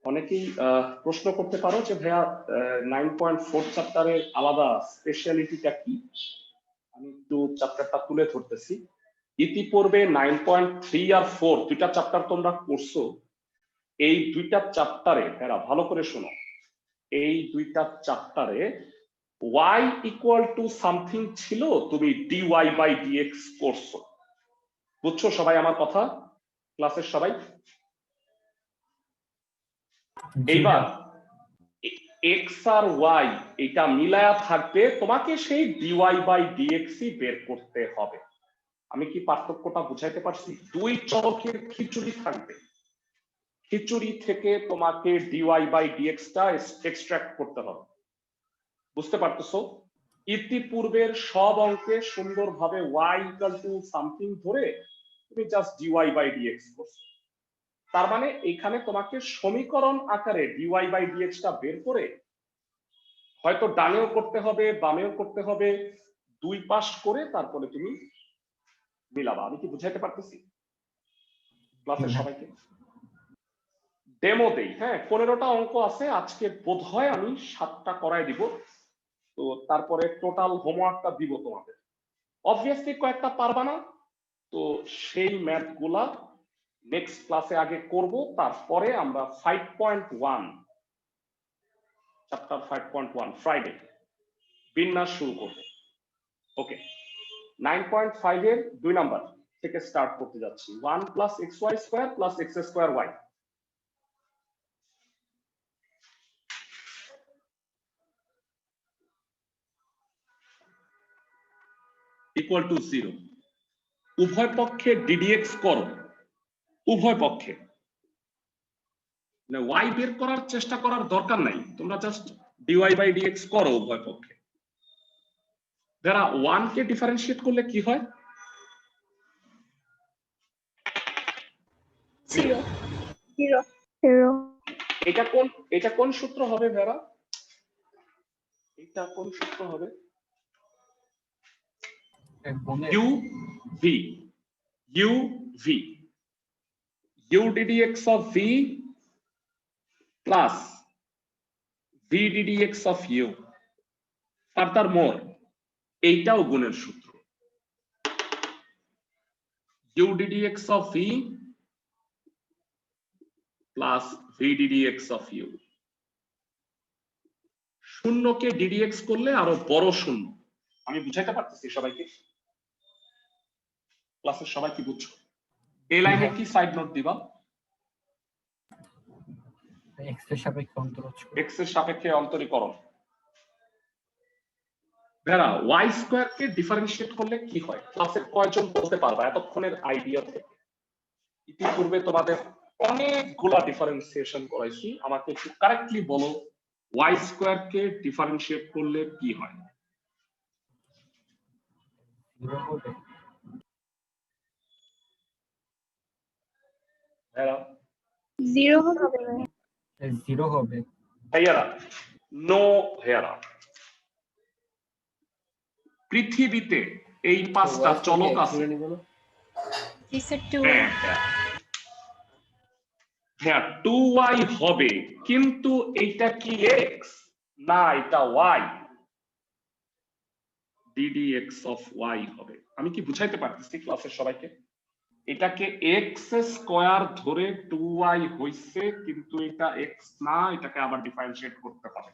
অনেকেই প্রশ্ন করতে পারো যে ভাইয়া 9.4 চ্যাপ্টারের আলাদা স্পেশালিটিটা কি। আমি একটু চ্যাপ্টারটা তুলে ধরতেছি। ইতিপূর্বে 9.3 আর 4 দুইটা চ্যাপ্টার তোমরা করছো। এই দুইটা চ্যাপ্টারে ভাইয়া ভালো করে শোনো, এই দুইটা চ্যাপ্টারে y ইকুয়াল টু সামথিং ছিল, তুমি dy বাই dx করছো। বুঝছো সবাই আমার কথা, ক্লাসের সবাই? এইবার x আর y এটা মিলায়া থাকবে, তোমাকে সেই dy বাই dx বের করতে হবে। আমি কি পার্থক্যটা বুঝাইতে পারছি? দুই চরকের খিচুড়ি থাকবে, খিচুড়ি থেকে তোমাকে dy বাই dx টা এক্সট্রাক্ট করতে হবে। বুঝতে পারতেছো? ইতিপূর্বের সব অঙ্কে সুন্দরভাবে y ইকুয়াল টু সামথিং ধরে তুমি জাস্ট dy বাই dx করছো। তার মানে এখানে তোমাকে সমীকরণ আকারে dy বাই dx টা বের করে হয়তো ডানেও করতে হবে বামেও করতে হবে, দুই পাশ করে তারপরে তুমি মিলাবা। আমি কি বুঝাইতে পারতেছি ক্লাসের সবাইকে? ডেমো দেই। হ্যাঁ, 15টা অঙ্ক আছে, আজকে বোধহয় আমি 7টা করাই দিব। তো তারপরে টোটাল হোমওয়ার্কটা দিব তোমাদের। অবভিয়াসলি কয়েকটা পারবা না, তো সেই ম্যাথ গুলা নেক্সট ক্লাসে আগে করব, তারপরে আমরা 5.1 চ্যাপ্টার 5.1 ফ্রাইডে বিন্যাস শুরু করব। ওকে, 9.5 এর 2 নাম্বার থেকে স্টার্ট করতে যাচ্ছি। 1 plus x y square plus x square y equal to 0। উভয় পক্ষে ডিডিএক্স করো, উভয় পক্ষে y বের করার চেষ্টা করার দরকার নাই, তোমরা জাস্ট dy বাই dx করো উভয় পক্ষে। যারা 1 কে ডিফারেন্সিয়েট করলে কি হয়? 0 এটা কোন সূত্র হবে ভেরা? এটা কোন সূত্র হবে? u v u ddx of v plus v ddx of u। ফার্দারমোর এইটাও গুণের সূত্র, u ddx of v plus v ddx of u। শূন্যকে ddx করলে আরো বড় শূন্য। আমি বুঝাইতে পারতেছি সবাইকে? ক্লাসের সবাই কি বুঝছো? এই লাইনে কি সাইড নোট দিবা? x এর সাপেক্ষে অন্তরীকরণ। ভেরা y স্কয়ার কে ডিফারেন্সিয়েট করলে কি হয়? ক্লাসের কয়জন বলতে পারবা এতক্ষণের আইডিয়া থেকে? ইতিপূর্বে তোমাদের অনেকগুলা ডিফারেন্সিয়েশন করাইছি, আমাকে একটু কারেক্টলি বলো y স্কয়ার কে ডিফারেন্সিয়েট করলে কি হয়? 0 হবে। ভেরা 0 হবে। 0 হবে ভাইয়ারা, নো ভাইয়ারা। পৃথিবীতে এই 5টা চলক আছে। হ্যাঁ 2y হবে, কিন্তু এইটা কি x না এটা y, ddx of y হবে। আমি কি বুঝাইতে পারতেছি ক্লাসের সবাইকে? এটাকে x স্কয়ার ধরে 2y হইছে, কিন্তু এটা x না, এটাকে আবার ডিফারেন্সিয়েট করতে হবে।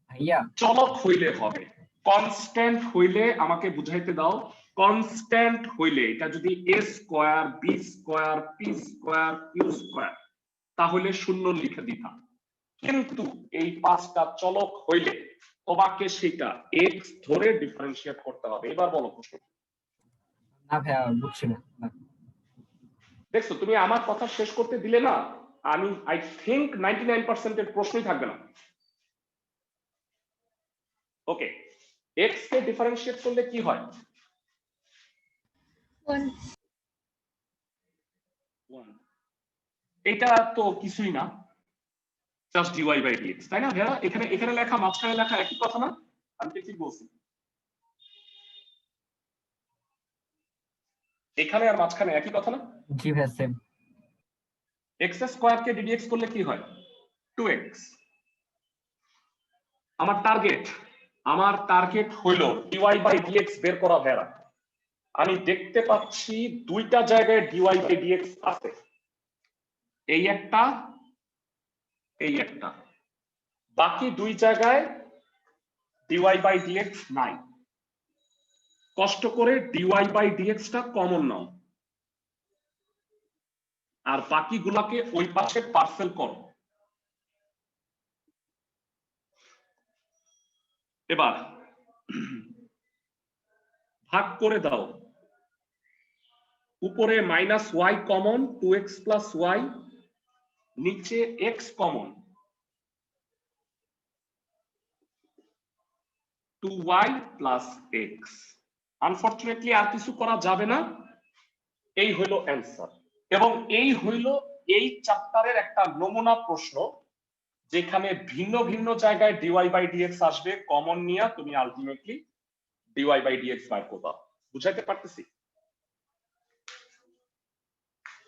ভাইয়া চলক হইলে হবে, কনস্ট্যান্ট হইলে আমাকে বুঝাইতে দাও। কনস্ট্যান্ট হইলে এটা যদি a square b square p square q square তাহলে শূন্য লিখে দিতাম, কিন্তু এই 5টা চলক হইলে তোমাকে সেটা x ধরে ডিফারেন্সিয়েট করতে হবে। এবার বলো প্রশ্ন। না ভাইয়া বুঝছি না। দেখছো তুমি আমার কথা শেষ করতে দিলে না, আমি আই থিংক 99% এর প্রশ্নই থাকবে না। ওকে, x কে ডিফারেন্সিয়েট করলে কি হয়? 1। এটা তো কিছুই না, জাস্ট dy বাই dx, তাই না ভাইয়া? এখানে লেখা মাঝখানে লেখা একই কথা না? আমি কি ঠিক বলছি? এখানে আর মাঝখানে একই কথা না? জি ভাইয়া সেম। x স্কয়ার কে ddx করলে কি হয়? 2x। আমার টার্গেট হলো dy বাই dx বের করা ভেড়া। আমি দেখতে পাচ্ছি দুইটা জায়গায় dy বাই dx আছে, এই একটা, বাকি দুই জায়গায় dy বাই dx নাই। কষ্ট করে dy বাই dx টা কমন নাও আর বাকিগুলোকে ওই পাশে পার্সেল করো। এবার ভাগ করে দাও, উপরে minus y common, 2x plus y, নিচে x common, 2y plus x। Unfortunately আর কিছু করা যাবে না, এই হইল অ্যান্সার। এবং এই হইল এই চ্যাপ্টারের একটা নমুনা প্রশ্ন, যেখানে ভিন্ন ভিন্ন জায়গায় dy বাই dx আসবে, কমন নিয়ে তুমি আলটিমেটলি dy বাই dx বের করবা। বুঝাইতে পারতেছি?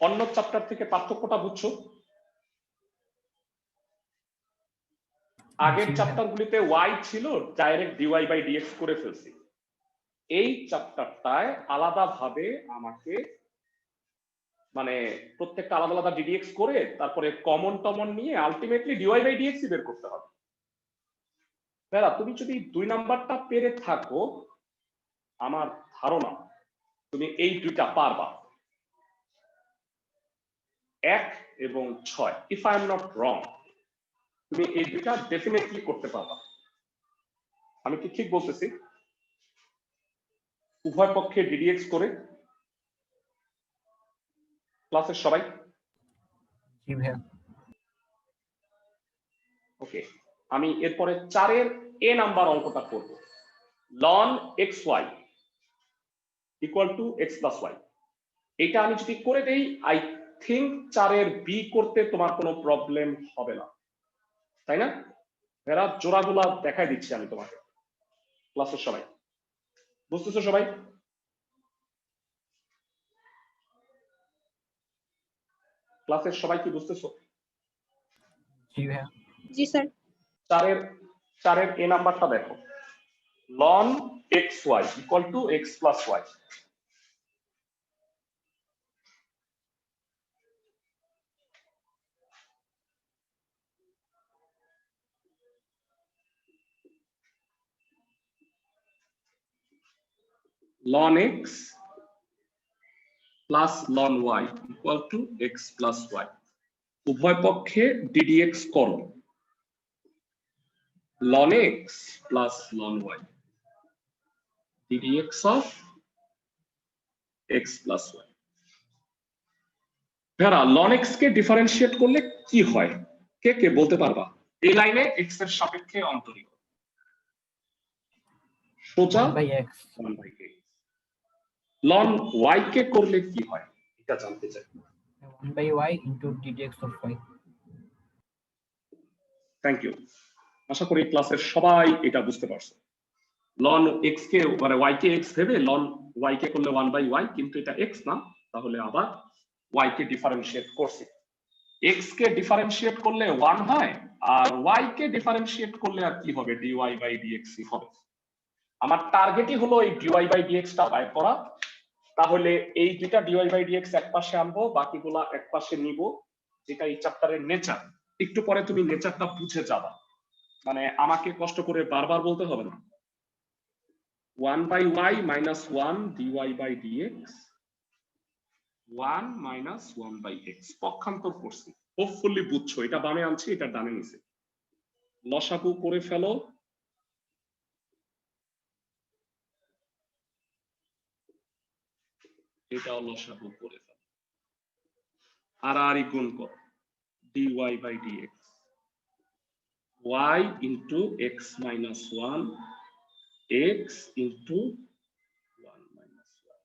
অন্য চ্যাপ্টার থেকে পার্থক্যটা বুঝছো? আগের চ্যাপ্টারগুলিতে y ছিল, ডাইরেক্ট dy বাই dx করে ফেলছি। এই চ্যাপ্টারটায় আলাদাভাবে আমাকে মানে প্রত্যেকটা আলাদা আলাদা ddx করে তারপরে কমন টমন নিয়ে আলটিমেটলি dy বাই dx বের করতে হবে। বেলা তুমি যদি 2 নাম্বারটা পেরে থাকো, আমার ধারণা তুমি এই দুইটা পারবা, 1 এবং 6, if I am not wrong, তুমি এই দুইটা ডেফিনেটলি করতে পারবা। আমি কি ঠিক বলতেছি? উভয় পক্ষে ddx করে ক্লাসের সবাই? জি ভাইয়া। ওকে, আমি এরপরে 4 এর a নাম্বার অঙ্কটা করব। ln xy equal to x plus y। এটা আমি যদি করে দেই, আই থিংক 4 এর b করতে তোমার কোনো প্রবলেম হবে না, তাই না? এরা জোড়াগুলা দেখাই দিচ্ছি আমি তোমাকে। ক্লাসের সবাই বুঝতেছো? সবাই ক্লাসের সবাই কি বুঝতেছো? জি ভাইয়া। জি স্যার। 4 এর a নাম্বারটা দেখো, ln xy equal to x plus y। ln x plus ln y equal to x plus y। উভয় পক্ষে ddx করো, ln x plus ln y ddx of x plus y। ভেরা ln x কে differentiate করলে কি হয়, কে কে বলতে পারবা? এই লাইনে x এর সাপেক্ষে অন্তরীণ সোজা 1/x 1/x। ln y কে করলে কি হয় এটা জানতে চাই। 1/y into ddx of y। Thank you, আশা করি ক্লাসের সবাই এটা বুঝতে পারছো। ln x কে মানে y কে x ভেবে ln y কে করলে 1/y, কিন্তু এটা x না, তাহলে আবার y কে ডিফারেন্সিয়েট করছি। x কে ডিফারেন্সিয়েট করলে 1 হয়, আর y কে ডিফারেন্সিয়েট করলে আর কি হবে, dy বাই dx হবে। আমার টার্গেটই হলো এই dy বাই dx টা বের করা। তাহলে এই দুইটা dy বাই dx এক পাশে আনবো, বাকিগুলা এক পাশে নিব, যেটা এই চ্যাপ্টারের নেচার। একটু পরে তুমি নেচারটা বুঝে যাবা, মানে আমাকে কষ্ট করে বারবার বলতে হবে না। 1/y minus 1 dy by dx, 1 minus 1/x পক্ষান্তর করছি। হোপফুলি বুঝছো, এটা বামে আনছি, এটা ডানে নিছি। লসাগু করে ফেলো, এটাও লসাগু করে ফেলো, আর গুণ করো, dy by dx, y into x minus 1 x into 1 minus 1।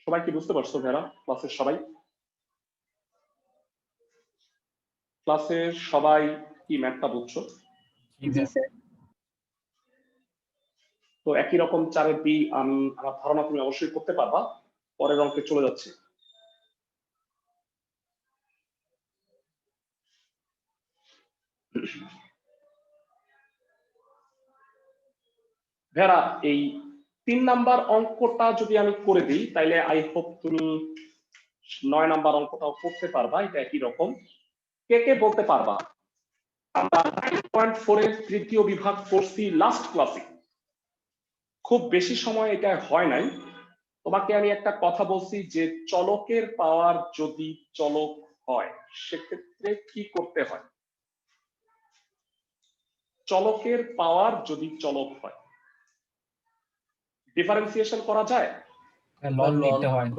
সবাই কি বুঝতে পারছো ভেরা? ক্লাসের সবাই? ক্লাসের সবাই কি ম্যাথটা বুঝছো? জি জি ভাইয়া। স্যার। তো একই রকম 4-এর বি আমি আমার ধারণা তুমি অবশ্যই করতে পারবা। পরের অঙ্কে চলে যাচ্ছে। ভেরা, এই 3 নাম্বার অঙ্কটা যদি আমি করে দিই তাইলে আই হোপ তুমি 9 নাম্বার অঙ্কটাও করতে পারবা। এটা একই রকম। কে কে বলতে পারবা আমরা 9.4 এর তৃতীয় বিভাগ করছি লাস্ট ক্লাসে, খুব বেশি সময় এটা হয় নাই। তোমাকে আমি একটা কথা বলছি যে চলকের পাওয়ার যদি চলক হয় সেক্ষেত্রে কি করতে হয়। চলকের পাওয়ার যদি চলক হয় ডিফারেন্সিয়েশন করা যায়, লন নিতে হয়।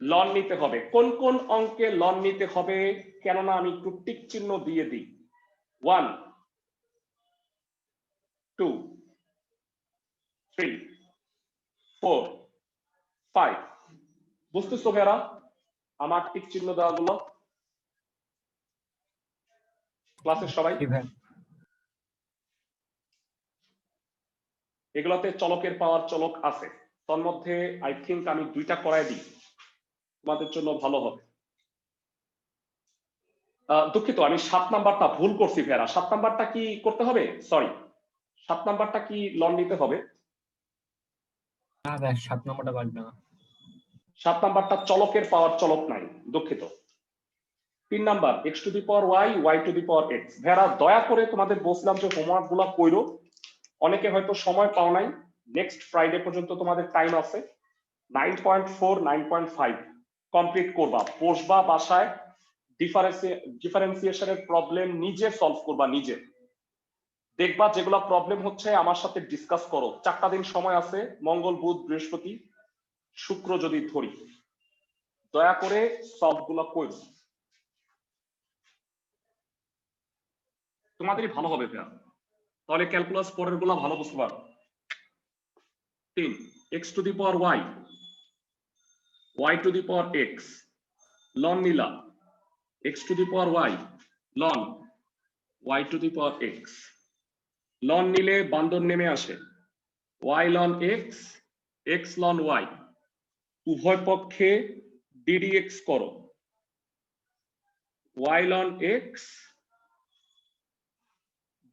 লন নিতে হবে। কোন কোন অঙ্কে লন নিতে হবে, কেননা আমি একটু টিক চিহ্ন দিয়ে দিই। 1 2 3 4 5 বুঝতেছো ভেরা আমার টিক চিহ্ন দেওয়া গুলো ক্লাসের সবাই? জি ভাইয়া। এগুলোতে চলকের পাওয়ার চলক আছে, তার মধ্যে আই থিংক আমি 2টা করাই দিই, তোমাদের জন্য ভালো হবে। দুঃখিত আমি 7 নাম্বারটা ভুল করছি ভেরা। 7 নাম্বারটা কি করতে হবে? সরি, 7 নাম্বারটা কি লন নিতে হবে? না ভাই 7 নম্বরটা পারবে না। 7 নাম্বারটা চলকের পাওয়ার চলক নাই, দুঃখিত। 3 number x to the power y y to the power x। ভেরা দয়া করে তোমাদের বলছিলাম যে হোমওয়ার্ক গুলা কইরো, অনেকে হয়তো সময় পাও নাই। নেক্সট ফ্রাইডে পর্যন্ত তোমাদের টাইম আছে। 9.4 9.5 কমপ্লিট করবা, বসবা বাসায়, ডিফারেন্সিয়েশনের প্রবলেম নিজে সলভ করবা, নিজে দেখবা যেগুলা প্রবলেম হচ্ছে আমার সাথে ডিসকাস করো। 4টা দিন সময় আছে, মঙ্গল বুধ বৃহস্পতি শুক্র যদি ধরি, দয়া করে সলভ গুলা করো, তোমাদেরই ভালো হবে ভাইয়া। তাহলে ক্যালকুলাস পরের গুলা ভালো বুঝতে পারো। 3 x to the power y y to the power x লন নিলা, x to the power y লন y to the power x। লন নিলে বান্দর নেমে আসে, y লন x x লন y, উভয় পক্ষে ddx করো, y লন x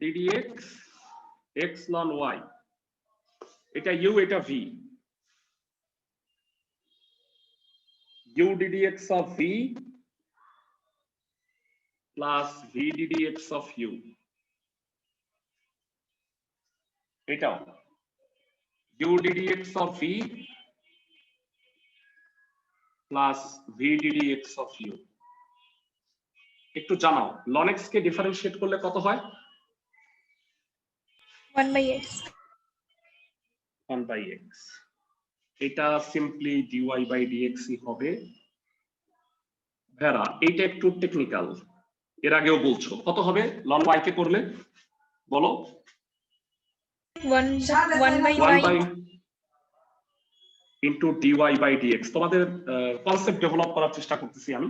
ddx x লন y, এটা u এটা v, u ddx of v plus v ddx of u, এটাও u ddx of v plus v ddx of u। একটু জানাও ln x কে ডিফারেন্সিয়েট করলে কত হয়? 1/x 1/x। এটা সিম্পলি dy বাই dx হবে। ভেরা এইটা একটু টেকনিক্যাল, এর আগেও বলছো, কত হবে ln y কে করলে বলো? 1/y into dy by dx। তোমাদের কনসেপ্ট ডেভেলপ করার চেষ্টা করতেছি আমি।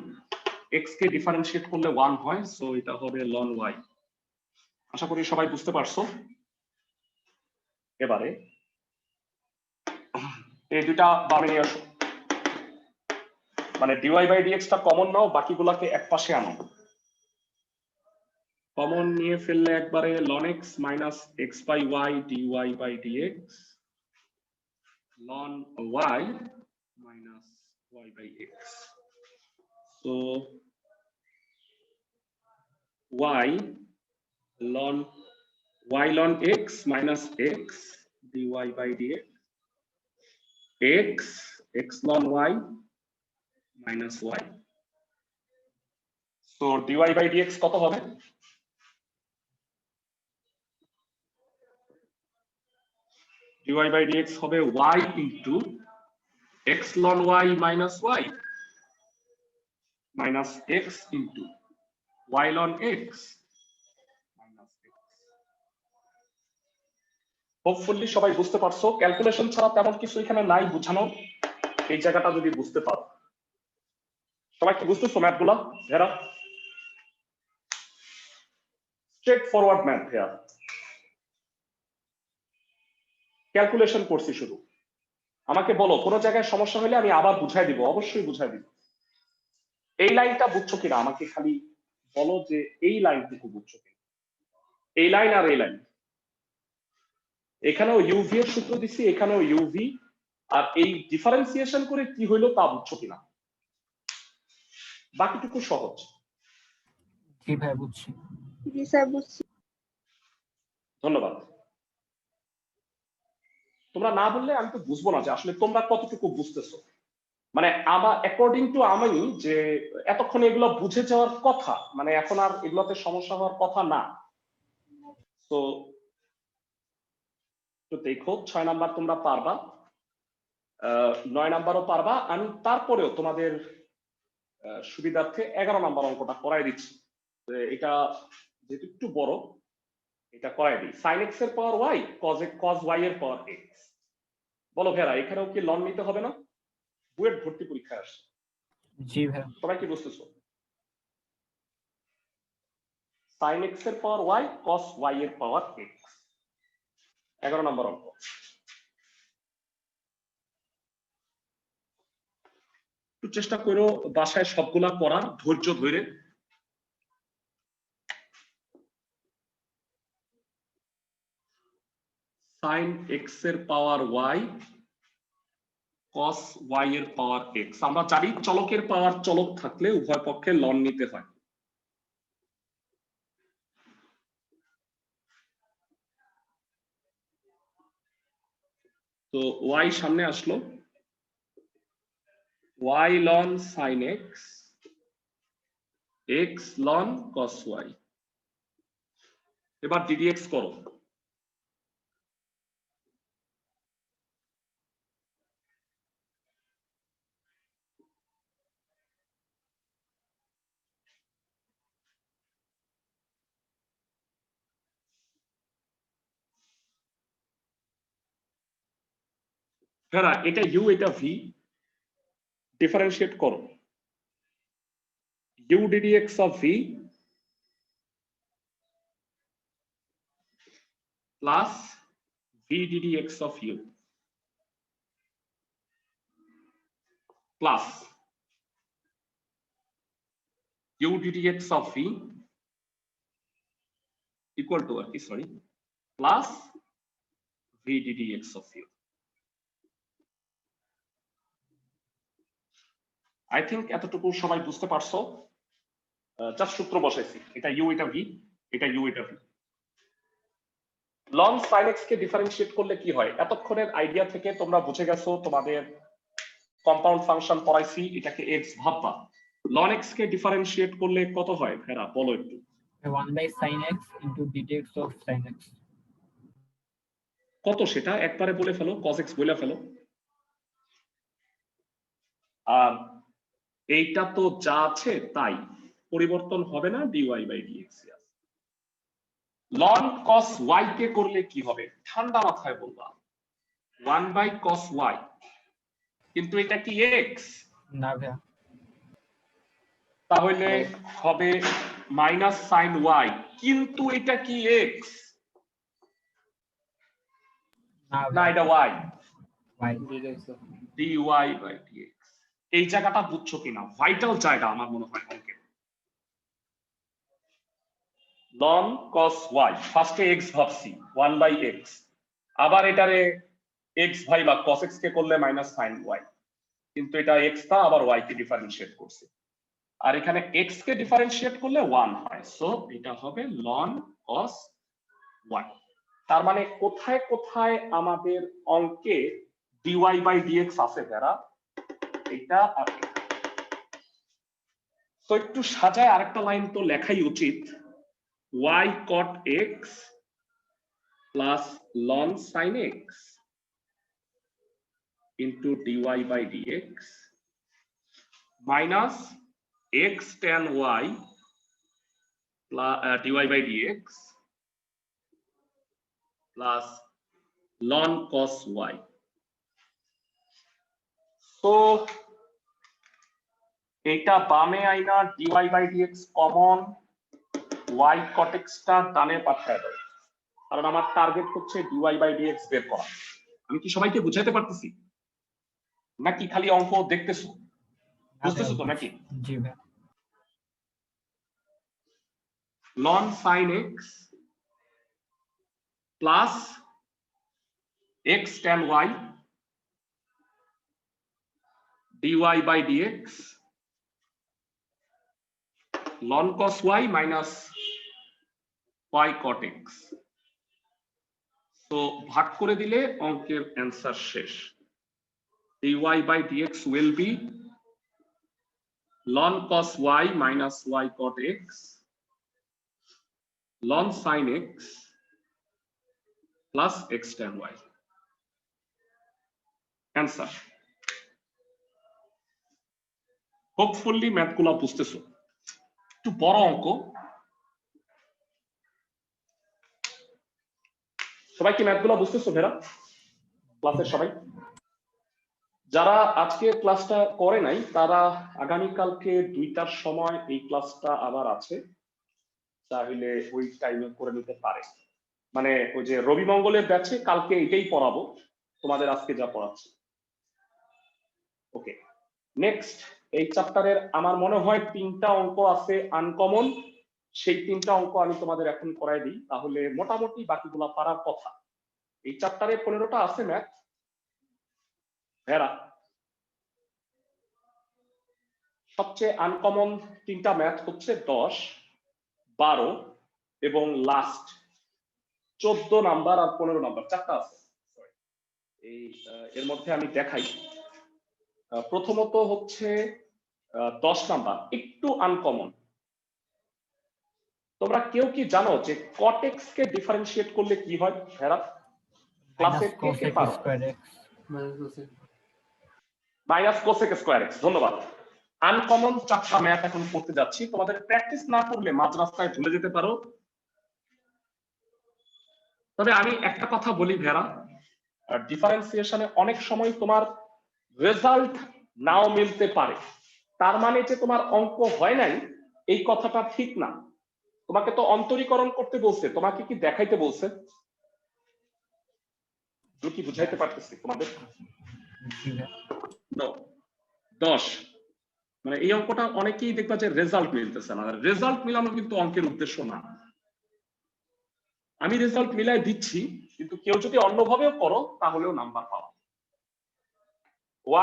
x কে ডিফারেন্সিয়েট করলে 1 হয়, সো এটা হবে ln y। আশা করি সবাই বুঝতে পারছো। এবারে এই দুটা বামে নিয়ে আসো, মানে dy বাই dx টা কমন নাও, বাকিগুলোকে এক পাশে আনো। কমন নিয়ে ফেললে একবারে ln x minus x by y dy by dx ln y minus y by x. So y ln x minus x dy by dx x ln y minus y. So dy by dx কত হবে? dy by dx হবে y into x ln y minus y minus x into y ln x minus x. Hopefully সবাই বুঝতে পারছো। Calculation ছাড়া তেমন কিছু এখানে নাই বুঝানো, এই জায়গাটা যদি বুঝতে পারো। সবাই কি বুঝতেছো ম্যাথগুলো? ভেরা স্ট্রেট ফরওয়ার্ড ম্যাথ ভেরা। ক্যালকুলেশন করছি শুধু। আমাকে বলো কোন জায়গায় সমস্যা হলে আমি আবার বুঝাই দিব, অবশ্যই বুঝাই দিব। এই লাইনটা বুঝছো কিনা আমাকে খালি বলো যে এই লাইনটুকু বুঝছো কিনা, এই লাইন আর এই লাইন। এখানেও ইউভি এর সূত্র দিচ্ছি, এখানেও ইউভি, আর এই ডিফারেন্সিয়েশন করে কি হইলো তা বুঝছো কিনা? বাকিটুকু সহজ। জি ভাই বুঝছি। জি স্যার বুঝছি। ধন্যবাদ। তোমরা না বললে আমি তো বুঝবো না যে আসলে তোমরা কতটুকু বুঝতেছো। মানে আমার অ্যাকর্ডিং টু আমি যে এতক্ষণ এগুলো বুঝে যাওয়ার কথা, মানে এখন আর এগুলোতে সমস্যা হওয়ার কথা না। তো দেখো 6 নাম্বার তোমরা পারবা, 9 নাম্বারও পারবা। আমি তারপরেও তোমাদের সুবিধার্থে 11 নাম্বার অঙ্কটা করাই দিচ্ছি। এটা যেহেতু একটু বড়, এটা করাই দিই। সাইন এক্স এর পাওয়ার ওয়াই, কজ ওয়াই এর পাওয়ার এক্স। বলো ভেরা, এখানেও কি লন নিতে হবে না? বুয়েট ভর্তি পরীক্ষায় আসছে। জি ভাই। সবাই কি বুঝতেছো? সাইন এক্স এর পাওয়ার ওয়াই, কস ওয়াই এর পাওয়ার এক্স। 11 নম্বর অঙ্ক। একটু চেষ্টা করো বাসায় সবগুলা করার, ধৈর্য ধরে। সাইন এক্স এর পাওয়ার ওয়াই, কস ওয়াই এর পাওয়ার এক্স। আমরা জানি চলকের পাওয়ার চলক থাকলে উভয় পক্ষে লন নিতে হয়। তো ওয়াই সামনে আসলো, y ln sine x, x ln cos y. এবার ডিডিএক্স করো। হ্যাঁ, এটা ইউ এটা ভি, ডিফারেন্সিয়েট করো। U ddx of v plus v ddx of u plus u ddx of v equal to আর কি, sorry, plus v ddx of u. I think এতটুকু সবাই বুঝতে পারছো। জাস্ট সূত্র বসাইছি, এটা ইউ এটা ভি, এটা ইউ এটা ভি। লন সাইন এক্স কে ডিফারেন্সিয়েট করলে কি হয়? এতক্ষণের আইডিয়া থেকে তোমরা বুঝে গেছো, তোমাদের কম্পাউন্ড ফাংশন পড়াইছি, এটাকে এক্স ভাববা। লন এক্স কে ডিফারেন্সিয়েট করলে কত হয় ফেরা, বলো একটু। 1/sin x into dx of sin x। কত সেটা একবারে বলে ফেলো, cos x বলে ফেলো। আর এইটা তো যা আছে তাই, পরিবর্তন হবে না, dy বাই dx। লন cos y কে করলে কি হবে? ঠান্ডা মাথায় বলবা 1/cos y, কিন্তু এটা কি x? না ভাই। তাহলে হবে মাইনাস সাইন y, কিন্তু এটা কি x? না, এটা y, y dy by dx। এই জায়গাটা বুঝছো কিনা? ভাইটাল জায়গা আমার মনে হয় অঙ্কের। লন cos y, ফার্স্টে x ভাবছি 1/x, আবার এটারে x ভাই বা cos x কে করলে মাইনাস সাইন y, কিন্তু এটা x টা আবার y কে ডিফারেন্সিয়েট করছে, আর এখানে x কে ডিফারেন্সিয়েট করলে 1 হয়। সো এটা হবে লন cos y। তার মানে কোথায় কোথায় আমাদের অঙ্কে dy বাই dx আছে যারা, এটা আর এটা। তো একটু সাজায় আরেকটা লাইন তো লেখাই উচিত, y cot x plus ln sin x into dy by dx minus x tan y plus dy by dx plus ln cos y। তো এটা বামে আইনা dy by dx common, y cot x টা ডানে পাঠায় দাও, কারণ আমার টার্গেট হচ্ছে dy by dx বের করা। আমি কি সবাইকে বুঝাইতে পারতেছি নাকি খালি অঙ্ক দেখতেছো? বুঝতেছো তো নাকি? জি ভাই। ln sin x plus x tan y dy by dx ln cos y minus y cot x। তো ভাগ করে দিলে অঙ্কের অ্যান্সার শেষ। dy by dx will be ln cos y minus y cot x ln sin x plus x tan y। Answer. Hopefully ম্যাথগুলো বুঝতেছো। একটু বড় অঙ্ক। সবাই কি ম্যাথগুলো বুঝতেছো ভেরা? ক্লাসের সবাই? যারা আজকে ক্লাসটা করে নাই তারা আগামীকালকে 2টার সময় এই ক্লাসটা আবার আছে, তাহলে ওই টাইমে করে নিতে পারে। মানে ওই যে রবি মঙ্গলের ব্যাচে কালকে এটাই পড়াবো তোমাদের আজকে যা পড়াচ্ছি। ওকে, নেক্সট এই চ্যাপ্টারের আমার মনে হয় 3টা অঙ্ক আছে আনকমন, সেই 3টা অঙ্ক আমি তোমাদের এখন করাই দিই, তাহলে মোটামুটি বাকিগুলা পারার কথা। এই চ্যাপ্টারে 15টা আছে ম্যাথ ভেরা। সবচেয়ে আনকমন 3টা ম্যাথ হচ্ছে 10, 12 এবং লাস্ট 14 নাম্বার আর 15 নাম্বার, 4টা আছে। এই এর মধ্যে আমি দেখাই। প্রথমত হচ্ছে 10 নাম্বার একটু আনকমন। তোমরা কেউ কি জানো যে cot x কে ডিফারেন্সিয়েট করলে কি হয় ভেরা? ক্লাসে কে কে পারো? Minus cosec square x. ধন্যবাদ। আনকমন 4টা ম্যাথ এখন করতে যাচ্ছি, তোমাদের প্র্যাকটিস না করলে মাঝ রাস্তায় ভুলে যেতে পারো। তবে আমি একটা কথা বলি ভেরা, ডিফারেন্সিয়েশনে অনেক সময় তোমার রেজাল্ট নাও মিলতে পারে, তার মানে যে তোমার অঙ্ক হয় নাই এই কথাটা ঠিক না। তোমাকে তো অন্তরীকরণ করতে বলছে, তোমাকে কি দেখাইতে বলছে? কি বুঝাইতে পারতেছি তোমাদের? 10 মানে এই অঙ্কটা অনেকেই দেখবা যে রেজাল্ট মিলতেছে না। রেজাল্ট মিলানো কিন্তু অঙ্কের উদ্দেশ্য না। আমি রেজাল্ট মিলাই দিচ্ছি, কিন্তু কেউ যদি অন্যভাবেও করো তাহলেও নাম্বার পাও।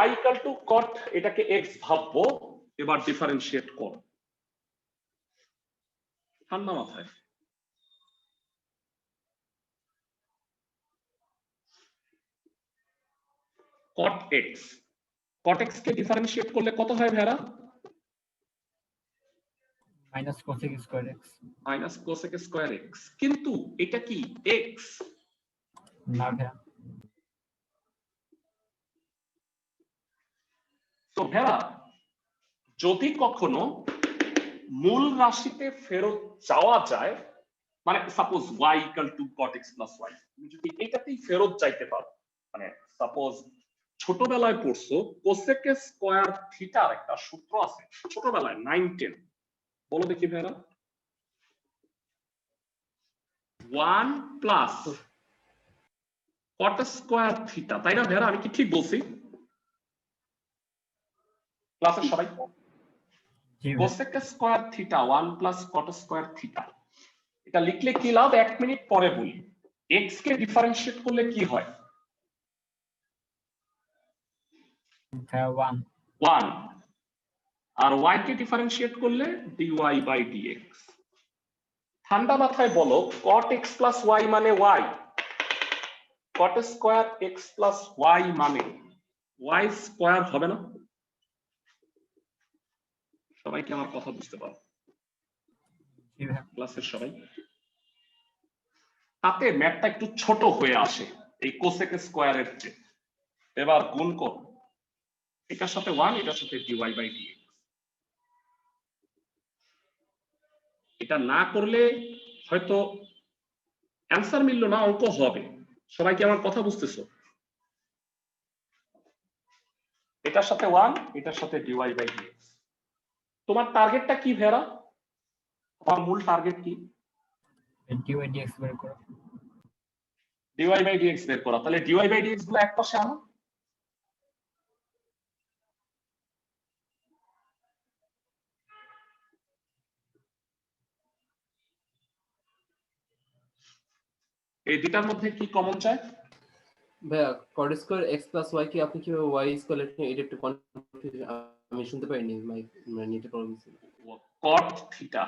y ইকুয়াল টু cot, এটাকে x ভাববো, এবার ডিফারেন্সিয়েট কর ঠান্ডা মাথায়। cot x কে ডিফারেন্সিয়েট করলে কত হয় Vera? Minus cosec square x. Minus cosec square x, কিন্তু এটা কি x? না ভাইয়া। তো ভেরা যদি কখনো মূল রাশিতে ফেরত যাওয়া যায়, মানে suppose y equal to cot x plus y, তুমি যদি এটাতেই ফেরত যাইতে পারো, মানে সাপোজ ছোটবেলায় পড়ছো কোসেক স্কয়ার থিটার একটা সূত্র আছে ছোটবেলায় 9, 10, বলো দেখি ভেরা। 1 প্লাস cot স্কয়ার থিটা, তাই না ভেরা? আমি কি ঠিক বলছি? ক্লাসের সবাই cosec square theta 1 plus cot square theta, এটা লিখলে কি লাভ 1 মিনিট পরে বলি। x কে ডিফারেন্সিয়েট করলে কি হয়? 1 আর y কে ডিফারেন্সিয়েট করলে dy বাই dx। ঠান্ডা মাথায় বলো cot x প্লাস y মানে y, cot square x plus y মানে y স্কয়ার হবে না? সবাই কি আমার কথা বুঝতে পারো? ক্লাসের সবাই? তাতে ম্যাথটা একটু ছোট হয়ে আসে এই কোসেক স্কয়ারের চেয়ে। এবার গুণ কর, এটার সাথে 1, এটার সাথে dy বাই dx। এটা না করলে হয়তো অ্যান্সার মিললো না, অঙ্ক হবে। সবাই কি আমার কথা বুঝতেছো? এটার সাথে 1, এটার সাথে dy বাই dx। তোমার টার্গেটটা কি ভেরা? তোমার মূল টার্গেট কি? dy dx বের করো। dy বাই dx বের করা, তাহলে dy বাই dx গুলো এক পাশে আনো। এই দুটার মধ্যে কি কমন চায়? ভাইয়া cot square x plus y কি আপনি কিভাবে y স্কয়ার লিখেন এটা একটু কনফিউজ, আমি শুনতে পাইনি মানে নেটে প্রবলেম ছিল। cot থিটা,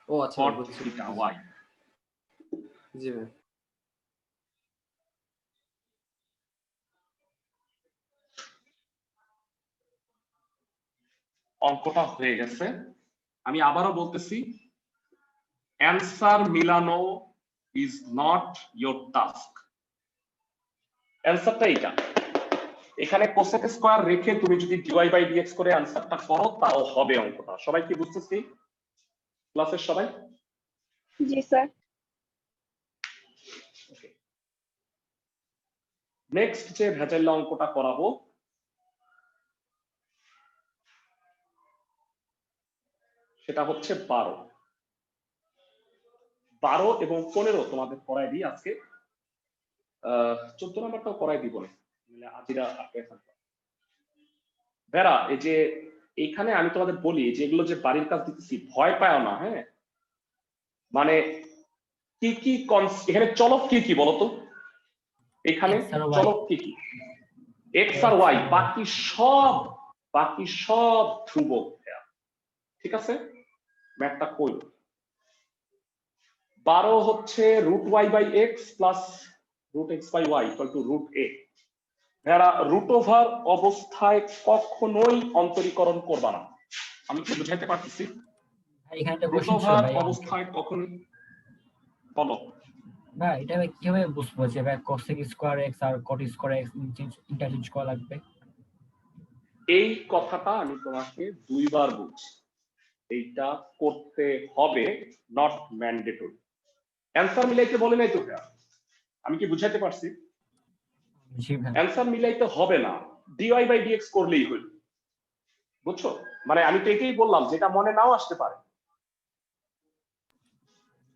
ও আচ্ছা cot বুঝছি। Theta y। জি ভাই। অঙ্কটা হয়ে গেছে। আমি আবারও বলতেছি, অ্যান্সার মিলানো ইজ নট ইয়োর টাস্ক। অ্যান্সারটা এইটা, এখানে কোসেক স্কয়ার রেখে তুমি যদি dy বাই dx করে অ্যান্সারটা করো তাও হবে অঙ্কটা। সবাই কি বুঝতেছি? ক্লাসের সবাই? জি স্যার। নেক্সট যে ভেজাল্লা অঙ্কটা করাবো সেটা হচ্ছে 12 এবং 15 তোমাদের করাই দিই আজকে। 14 নাম্বারটাও করাই দিব না, আজিরা আটকে থাকবে। বেরা, এই যে এইখানে আমি তোমাদের বলি যে এগুলো যে বাড়ির কাজ দিতেছি ভয় পায় না, হ্যাঁ? মানে কি কি এখানে চলক কি কি বলতো? এখানে X আর Y। চলক কি কি? এক্স আর ওয়াই, বাকি সব ধ্রুবক। ঠিক আছে, ম্যাথটা কই? 12 হচ্ছে root y by x plus root x by y equal to root a. যারা রুট ওভার অবস্থায় কখনোই অন্তরীকরণ করবা না। আমি কি বুঝাইতে পারতেছি? এখানে একটা রুট কোশ্চেন ছিল ওভার ভাই, অবস্থায় কখন বলো? ভাই এটা আমি কিভাবে বুঝবো যে ভাই কোসেক স্কয়ার x আর কট স্কয়ার x ইন্টারচেঞ্জ করা লাগবে? এই কথাটা আমি তোমাকে দুইবার বলছি, এইটা করতে হবে, নট ম্যান্ডেটরি। অ্যান্সার মিলাইতে বলে নাই তো ভাইয়া, আমি কি বুঝাইতে পারছি? জি ভাই। অ্যান্সার মিলাইতে হবে না, ডিওয়াই বাই ডিএক্স করলেই হইল। বুঝছো? মানে আমি তো এটাই বললাম, যেটা মনে নাও আসতে পারে।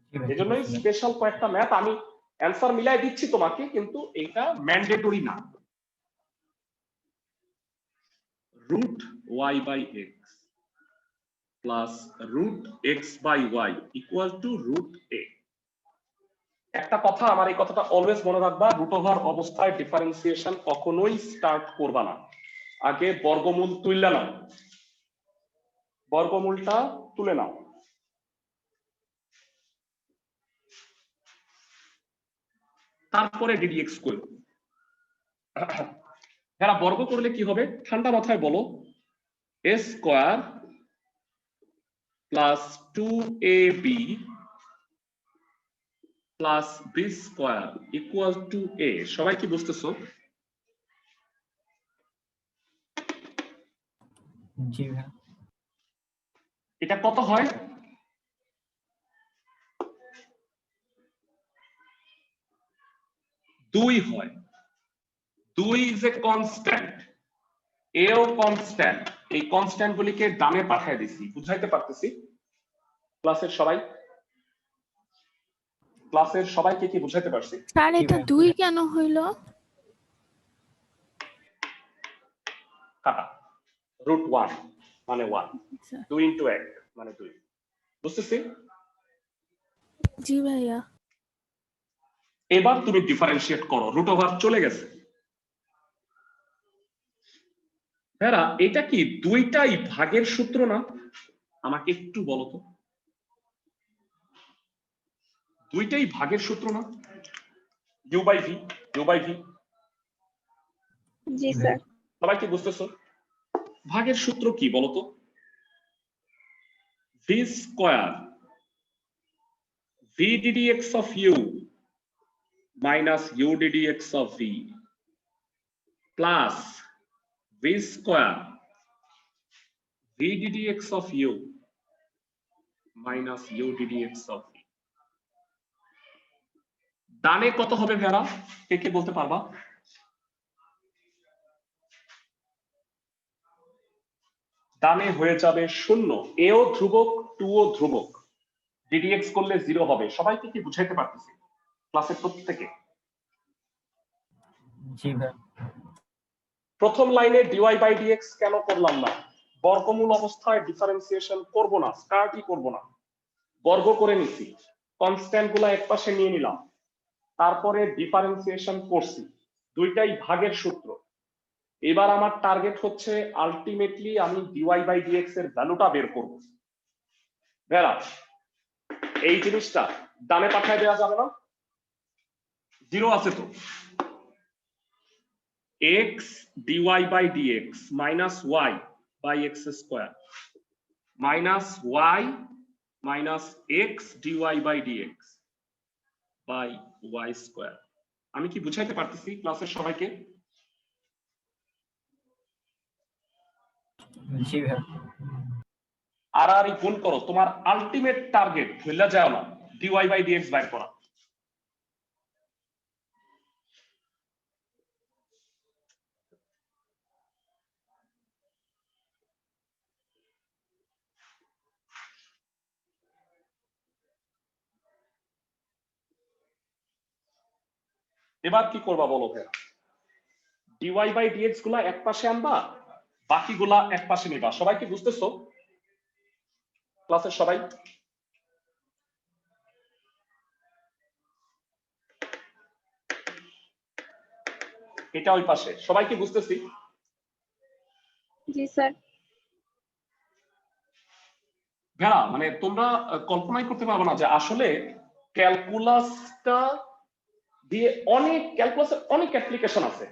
জি ভাই, এজন্যই স্পেশাল কয়েকটা ম্যাথ আমি অ্যান্সার মিলাই দিচ্ছি তোমাকে, কিন্তু এটা ম্যান্ডেটরি না। Root y by x plus root x by y equal to root a. একটা কথা, আমার এই কথাটা অলওয়েজ মনে রাখবা, রুট ওভার অবস্থায় ডিফারেন্সিয়েশন কখনোই স্টার্ট করবা না, আগে বর্গমূল তুলে নাও, বর্গমূলটা তুলে নাও। তারপরে ডিডিএক্স করো। যারা বর্গ করলে কি হবে ঠান্ডা মাথায় বলো? A square plus 2ab plus b square equal to a. সবাই কি বুঝতেছো? জি ভাই। এটা কত হয়? 2 হয়। 2 ইজ এ কনস্ট্যান্ট, এও কনস্ট্যান্ট। এই কনস্ট্যান্ট গুলিকে ডানে পাঠিয়ে দিছি, বুঝাইতে পারতেছি? ক্লাসের সবাই, ক্লাসের সবাইকে কি বুঝাইতে পারছি? স্যার এটা 2 কেন হইলো? কাটা, রুট 1 মানে 1, 2 ইনটু 1 মানে 2। বুঝতেছি? জি ভাইয়া। এবার তুমি ডিফারেন্সিয়েট করো, রুট ওভার চলে গেছে। ভেরা, এটা কি দুইটাই ভাগের সূত্র না? আমাকে একটু বলো তো, দুইটাই ভাগের সূত্র না? U by v, u by v. জি স্যার। সবাই কি বুঝতেছো? ভাগের সূত্র কি বলতো? V square v ddx of u minus u ddx of v plus v square v ddx of u minus u ddx of v. ডানে কত হবে ভেরা? কে কে বলতে পারবা? ডানে হয়ে যাবে 0, এও ধ্রুবক 2 ও ধ্রুবক, ডিডিএক্স করলে 0 হবে। সবাইকে কি বুঝাইতে পারতেছি ক্লাসের প্রত্যেকে? জি ভাইয়া। প্রথম লাইনে ডিওয়াই বাই ডিএক্স কেন করলাম না? বর্গমূল অবস্থায় ডিফারেন্সিয়েশন করব না, স্টার্টই করব না, বর্গ করে নিছি, কনস্ট্যান্ট গুলা একপাশে নিয়ে নিলাম, তারপরে ডিফারেন্সিয়েশন করছি, দুইটাই ভাগের সূত্র। এবার আমার টার্গেট হচ্ছে আলটিমেটলি আমি ডিওয়াই বাই ডিএক্স এর ভ্যালুটা বের করব। ভেরা, এই জিনিসটা ডানে পাঠায় দেওয়া যাবে না? জিরো আছে তো। x dy by dx minus y by x square minus y minus x dy by dx by y square। আমি কি বুঝাইতে পারতেছি ক্লাসের সবাইকে? জি ভাইয়া। আর গুণ করো, তোমার আলটিমেট টার্গেট ভুলে যাও না, dy by dx বাইর করা। এবার কি করবা বলো ভাইয়া? dy by dx গুলা এক পাশে আনবা, বাকিগুলা এক পাশে নিবা। সবাই কি বুঝতেছো ক্লাসের সবাই? এটা ওই পাশে, সবাই কি বুঝতেছি? জি স্যার। ভেড়া, মানে তোমরা কল্পনাই করতে পারবে না যে আসলে ক্যালকুলাসটা দিয়ে ক্যালকুলাসের অনেক অ্যাপ্লিকেশন আছে।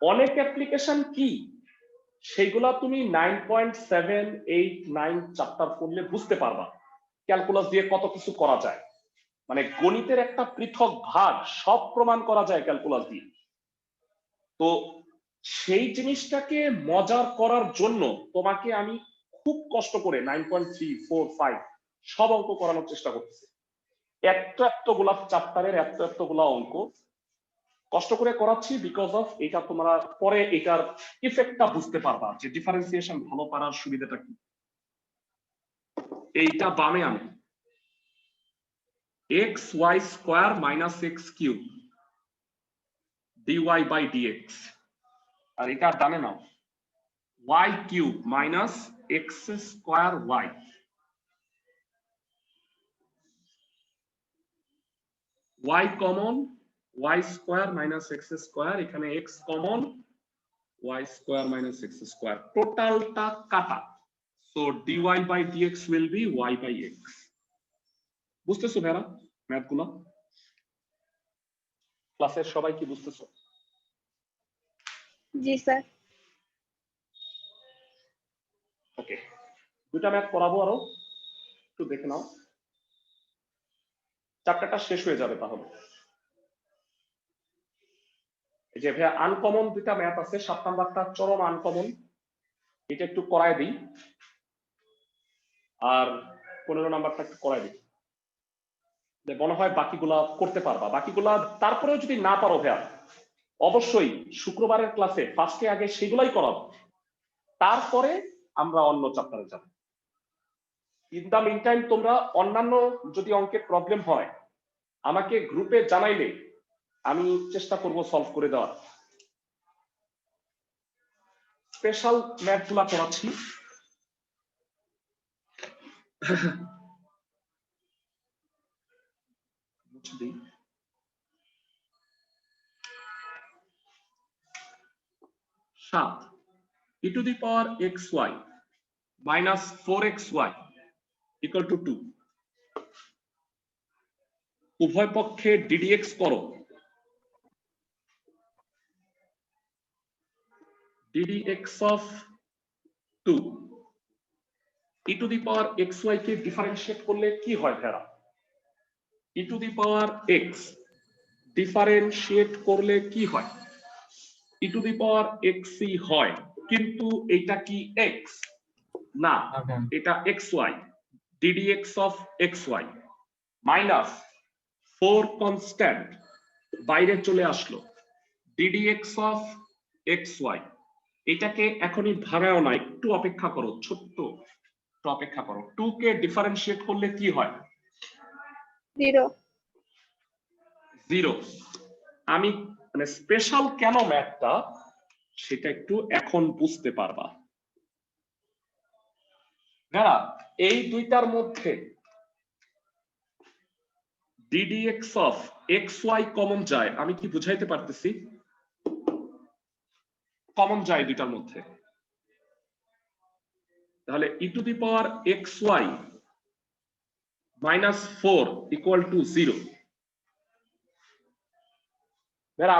অনেক অ্যাপ্লিকেশন কি সেইগুলা তুমি 9.7, 8, 9 চ্যাপ্টার পড়লে বুঝতে পারবা ক্যালকুলাস দিয়ে কত কিছু করা যায়। মানে গণিতের একটা পৃথক ভাগ সব প্রমাণ করা যায় ক্যালকুলাস দিয়ে। তো সেই জিনিসটাকে মজার করার জন্য তোমাকে আমি খুব কষ্ট করে 9.3, 4, 5 সব অঙ্ক করানোর চেষ্টা করতেছি। এতগুলা চ্যাপ্টারের এতগুলা অঙ্ক কষ্ট করে করাচ্ছি বিকজ অফ এটা তোমরা পরে এটার ইফেক্টটা বুঝতে পারবা যে ডিফারেন্সিয়েশন ভালো পারার সুবিধাটা কি। এইটা বামে আমি xy square minus x cube dy by dx, আর এটা ডানে নাও y cube minus x square y। y common, y square minus x square, এখানে x common, y square minus x square, টোটালটা কাটা। So dy by dx will be y by x। বুঝতেছো ভাইরা math গুলো? ক্লাসের সবাই কি বুঝতেছো? জি স্যার। ওকে, দুটা ম্যাথ করাবো আরো, একটু দেখে নাও, চ্যাপ্টারটা শেষ হয়ে যাবে তাহলে। এই যে ভাইয়া আনকমন দুটা ম্যাথ আছে, 7 নাম্বারটা চরম আনকমন, এটা একটু করায় দিই, আর 15 নাম্বারটা একটু করায় দিই, মনে হয় বাকিগুলা করতে পারবা। বাকিগুলা তারপরেও যদি না পারো ভাইয়া অবশ্যই শুক্রবারের ক্লাসে ফার্স্টে আগে সেগুলাই করাবো, তারপরে আমরা অন্য চ্যাপ্টারে যাব। ইন দা মিন টাইম তোমরা অন্যান্য যদি অঙ্কের প্রবলেম হয় আমাকে গ্রুপে জানাইলে আমি চেষ্টা করব সলভ করে দেওয়ার। স্পেশাল ম্যাথ গুলা করাচ্ছি। মুছে দিই। 7 e to the power xy minus 4xy equal to 2। উভয় পক্ষে ddx করো, ddx of 2 e to the power xy K differentiate করলে কি হয় ভাইরা? e to the power x differentiate করলে কি হয়? e to the power xc হয়, কিন্তু এটা কি x না, এটা xy, ddx of xy minus 4 constant বাইরে চলে আসলো, ddx of xy। এটাকে এখনই ভাগাও না, একটু অপেক্ষা করো, ছোট্ট একটু অপেক্ষা করো। 2 কে ডিফারেন্সিয়েট করলে কি হয়? 0। 0। আমি মানে স্পেশাল কেন ম্যাথটা সেটা একটু এখন বুঝতে পারবা। না, এই দুইটার মধ্যে ddx of xy কমন যায়, আমি কি বুঝাইতে পারতেছি? কমন যায় দুইটার মধ্যে, তাহলে e two the power xy minus 4 equal to 0।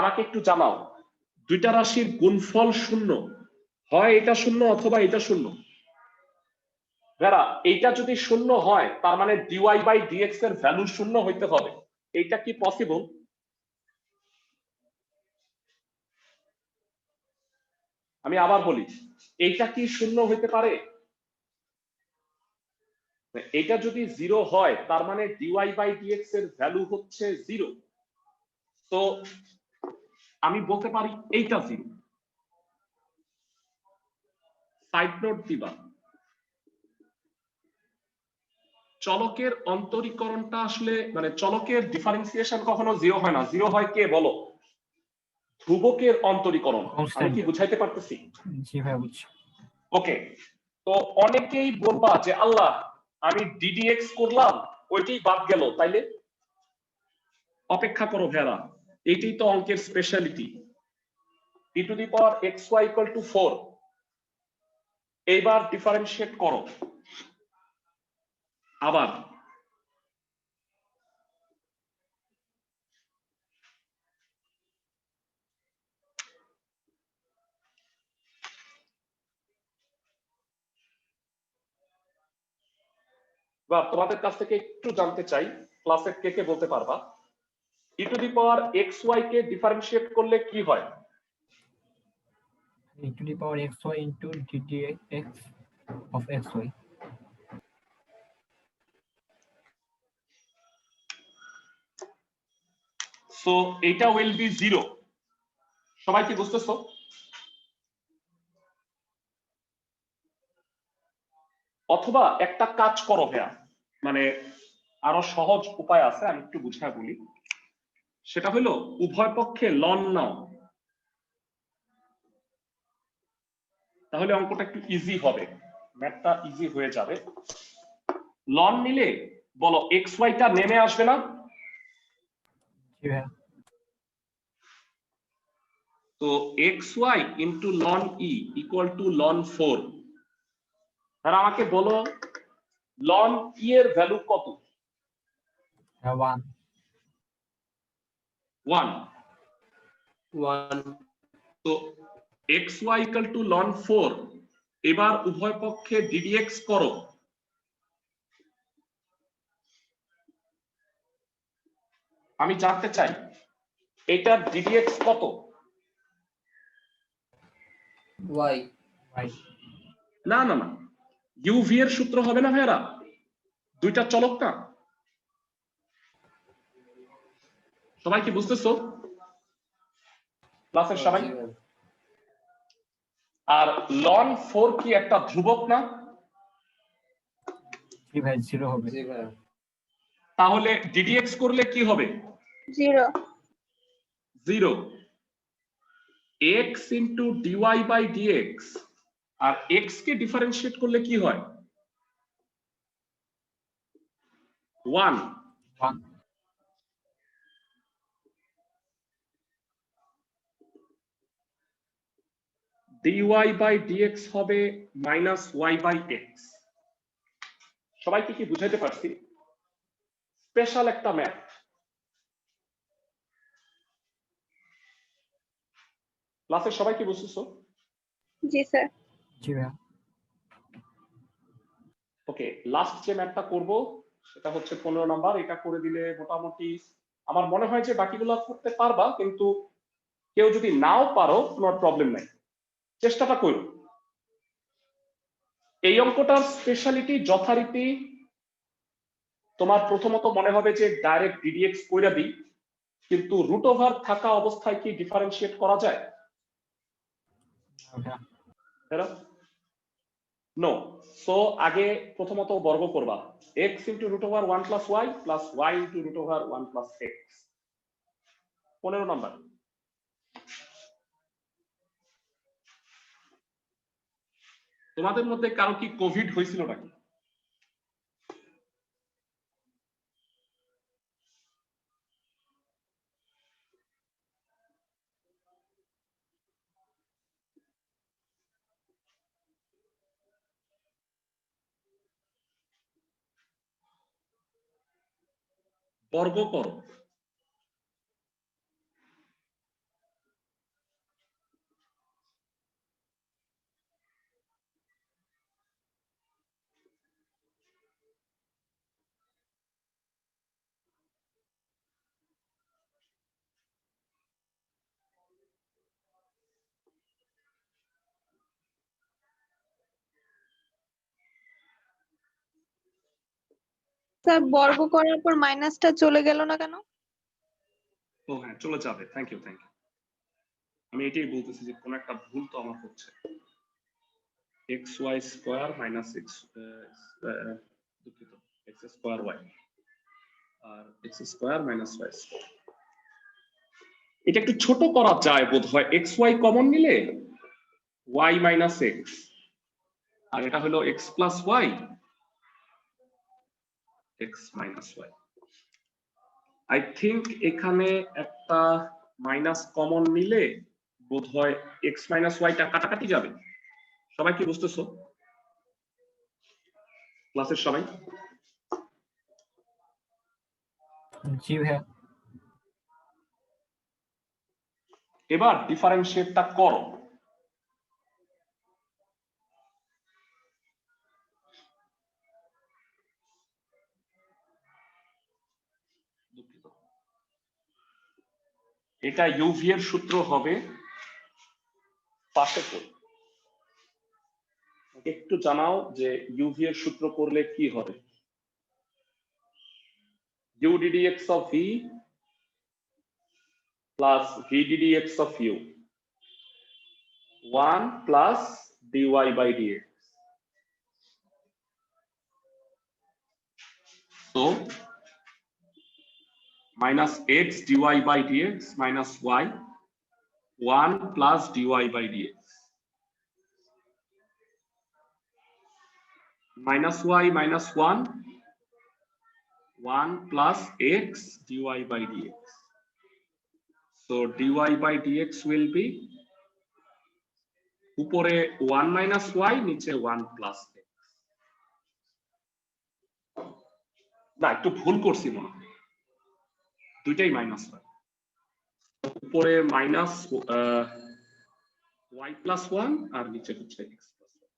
আমাকে একটু জানাও, দুইটা রাশির গুণফল শূন্য হয়, এটা শূন্য অথবা এটা শূন্য। এইটা যদি শূন্য হয় তার মানে dy বাই dx এর ভ্যালু শূন্য হইতে হবে। এইটা কি পসিবল? আমি আবার বলি, এইটা কি শূন্য হইতে পারে? এটা যদি 0 হয় তার মানে dy বাই dx এর ভ্যালু হচ্ছে 0। তো আমি বলতে পারি এইটা 0। সাইড নোট দিবা, চলকের অন্তরীকরণটা আসলে মানে চলকের ডিফারেন্সিয়েশন কখনো 0 হয় না। 0 হয় কে বলো? ধ্রুবকের অন্তরীকরণ। আমি কি বুঝাইতে পারতেছি? জি ভাই বুঝছি। ওকে, তো অনেকেই বলবা যে আল্লাহ আমি ddx করলাম ওইটাই বাদ গেল, তাইলে অপেক্ষা করো ভেড়া, এইটাই তো অঙ্কের speciality. e two the power xy equal to 4, এইবার ডিফারেন্সিয়েট করো আবার। বা তোমাদের কাছ থেকে একটু জানতে চাই, ক্লাসে কে কে বলতে পারবা e two the power xy K differentiate করলে কি হয়? e to the power xy into ddx of xy. So এটা উইল বি 0। সবাই কি বুঝতেছো? অথবা একটা কাজ করো ভাইয়া, মানে আরো সহজ উপায় আছে, আমি একটু বুঝায় বলি। সেটা হলো উভয় পক্ষে লন নাও, তাহলে অঙ্কটা একটু ইজি হবে, ম্যাথটা ইজি হয়ে যাবে। লন নিলে বলো xy টা নেমে আসবে না? জি ভাই। তো xy ইনটু লন e ইকুয়াল টু লন 4। আর আমাকে বলো লন e এর ভ্যালু কত? 1 1। 1 তো xy ইকুয়াল টু লন 4, এবার উভয় পক্ষে ddx করো। আমি জানতে চাই এটার ddx কত? y y না না না, uv এর সূত্র হবে না ভাইরা, দুইটা চলক না। সবাই কি বুঝতেছো ক্লাসের সবাই? জি ভাই। আর লন 4 কি একটা ধ্রুবক না? জি ভাই 0 হবে। জি ভাই। তাহলে ddx করলে কি হবে? 0 0। x into dy by dx, আর x কে ডিফারেন্সিয়েট করলে কি হয়? 1। 1 dy বাই dx হবে মাইনাস y বাই x। সবাইকে কি বুঝাইতে পারছি? স্পেশাল একটা ম্যাথ। ক্লাসের সবাই কি বুঝতেছো? জি স্যার জি ভাই। ওকে, লাস্ট যে ম্যাথটা করব সেটা হচ্ছে 15 নাম্বার। এটা করে দিলে মোটামুটি আমার মনে হয় যে বাকিগুলো করতে পারবা, কিন্তু কেউ যদি নাও পারো কোনো প্রবলেম নাই, চেষ্টাটা করো। এই অঙ্কটার স্পেশালিটি যথারীতি তোমার প্রথমত মনে হবে যে ডাইরেক্ট ddx কইরা দিই, কিন্তু রুট ওভার থাকা অবস্থায় কি ডিফারেন্সিয়েট করা যায়? নো। সো আগে প্রথমত বর্গ করবা, x into root over 1 plus y plus y into root over 1 plus x। 15 number. তোমাদের মধ্যে কারো কি কোভিড হয়েছিল নাকি? বর্গ করো। স্যার বর্গ করার পর মাইনাসটা চলে গেল না কেন? ও হ্যাঁ, চলে যাবে। Thank you. আমি এটাই বলতেছি যে কোন একটা ভুল তো আমার হচ্ছে। X y square minus x, দুঃখিত, এক্স স্কোয়ার ওয়াই আর x square minus y square. এটা একটু ছোট করা যায় বোধ হয়। এক্স ওয়াই কমন নিলে ওয়াই মাইনাস এক্স, আর এটা হলো x plus y x minus y. I think এখানে একটা মাইনাস কমন নিলে বোধ হয় এক্স মাইনাস ওয়াইটা কাটাকাটি যাবে। সবাই কি বুঝতেছো? ক্লাসের সবাই? জি ভাইয়া। এবার ডিফারেন্সিয়েটটা করো। এটা ইউভি এর সূত্র হবে, পাশে পড়ো। একটু জানাও যে ইউভি এর সূত্র করলে কি হবে। U ddx of v plus v ddx of u, 1 plus dy by dx. So minus x dy by dx minus y, 1 plus dy by dx. Minus y minus 1, 1 plus x dy by dx. So dy by dx will be উপরে 1 minus y, নিচে 1 plus x. না, একটু ভুল করছি মনে হয়, দুইটাই minus হয়। উপরে মাইনাস y প্লাস 1 আর নিচে হচ্ছে x প্লাস 1।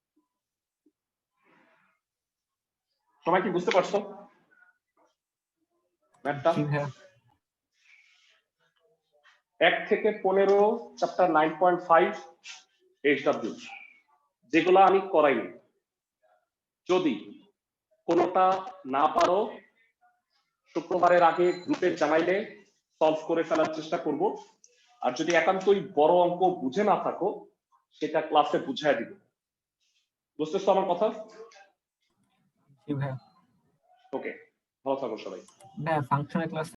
সবাই কি বুঝতে পারছো ম্যাথটা? জি ভাইয়া। 1 থেকে 15 চ্যাপ্টার 9.5 HW, যেগুলো আমি করাইনি। যদি কোনোটা না পারো শুক্রবারের আগে গ্রুপে জানাইলে সলভ করে ফেলার চেষ্টা করব। আর যদি একান্তই বড় অঙ্ক বুঝে না থাকো সেটা ক্লাসে বুঝাই দিব। বুঝতেছো আমার কথা? জি ভাইয়া। ওকে, ভালো থাকো সবাই। ভাইয়া ফাংশনের ক্লাস